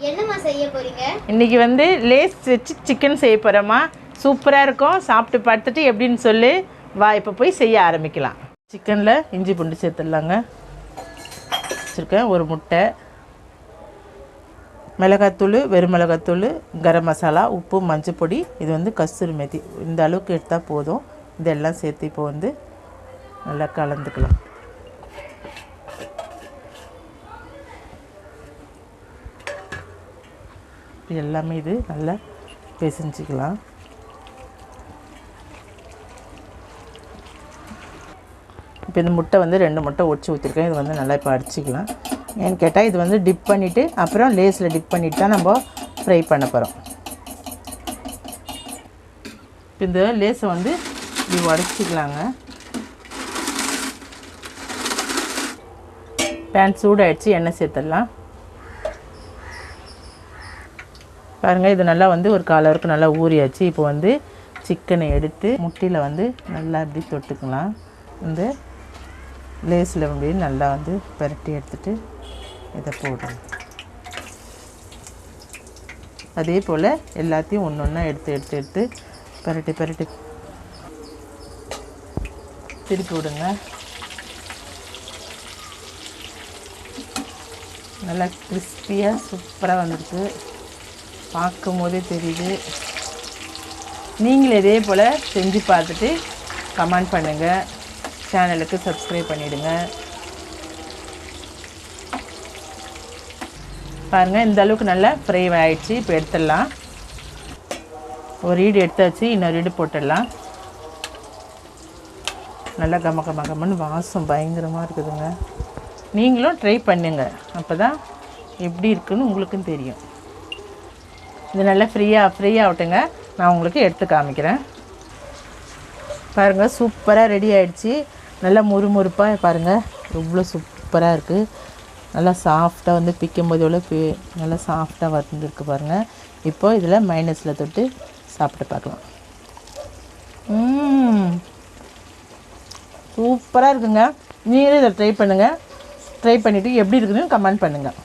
என்னம்மா செய்ய போறீங்க? இன்னைக்கு வந்து லேஸ் வச்சு சிக்கன் செய்ய போகிறோமா. சூப்பராக இருக்கும். சாப்பிட்டு பார்த்துட்டு எப்படின்னு சொல்லு. வா இப்போ போய் செய்ய ஆரம்பிக்கலாம். சிக்கனில் இஞ்சி பூண்டு சேர்த்துடலாங்க. வச்சுருக்கேன் ஒரு முட்டை, மிளகாத்தூள், வெறும் மிளகாத்தூள், கரம் மசாலா, உப்பு, மஞ்சள் பொடி, இது வந்து கஸ்தூரி மேத்தி. இந்த அளவுக்கு எடுத்தால் போதும். இதெல்லாம் சேர்த்து இப்போ வந்து நல்லா கலந்துக்கலாம். எல்லாமே இது நல்லா பிசைஞ்சிக்கலாம். இப்போ இந்த முட்டை வந்து 2 முட்டை உடச்சி ஊற்றிருக்கேன். இது வந்து நல்லா இப்போ அடிச்சிக்கலாம். ஏன்னு கேட்டால் இது வந்து டிப் பண்ணிவிட்டு அப்புறம் லேஸில் டிப் பண்ணிவிட்டு தான் நம்ம ஃப்ரை பண்ண போகிறோம். இந்த லேஸை வந்து இப்படி உடச்சிக்கலாங்க. பேன் சூடாகிடுச்சு, எண்ணெய் சேர்த்துடலாம். பாருங்கள், இது நல்லா வந்து ஒரு 1/4 ஹவருக்கு நல்லா ஊறியாச்சு. இப்போ வந்து சிக்கனை எடுத்து முட்டையில் வந்து நல்லா இப்படி தொட்டுக்கலாம். இந்த லேஸில் இப்படி நல்லா வந்து பரட்டி எடுத்துகிட்டு இதை போடணும். அதே போல் எல்லாத்தையும் ஒன்று ஒன்றா எடுத்து பரட்டி திருப்பி விடுங்க. நல்லா கிறிஸ்பியாக சூப்பராக வந்துருக்கு. பார்க்கும் போதே தெரியுது. நீங்களும் இதே போல் செஞ்சு பார்த்துட்டு கமெண்ட் பண்ணுங்கள். சேனலுக்கு சப்ஸ்கிரைப் பண்ணிவிடுங்க. பாருங்கள், இந்த அளவுக்கு நல்லா ஃப்ரை ஆகிடுச்சு. இப்போ எடுத்துடலாம். ஒரு ஈடு எடுத்தாச்சு, இன்னொரு ஈடு போட்டுடலாம். நல்லா கம்மன்னு வாசம் பயங்கரமாக இருக்குதுங்க. நீங்களும் ட்ரை பண்ணுங்க. அப்போ தான் எப்படி இருக்குன்னு உங்களுக்கும் தெரியும். இது நல்லா ஃப்ரீ ஆகட்டுங்க. நான் உங்களுக்கு எடுத்து காமிக்கிறேன். பாருங்கள், சூப்பராக ரெடி ஆகிடுச்சு. நல்லா முறுமுறுப்பாக பாருங்கள், எவ்வளோ சூப்பராக இருக்குது. நல்லா சாஃப்டாக வந்து பிக்கும் போது எவ்வளோ நல்லா சாஃப்டாக வந்துருக்கு பாருங்கள். இப்போ இதில் மைனஸில் தொட்டு சாப்பிட்டு பார்க்கலாம். சூப்பராக இருக்குங்க. நீங்களும் இதை ட்ரை பண்ணுங்கள். ட்ரை பண்ணிவிட்டு எப்படி இருக்குதுன்னு கமெண்ட் பண்ணுங்கள்.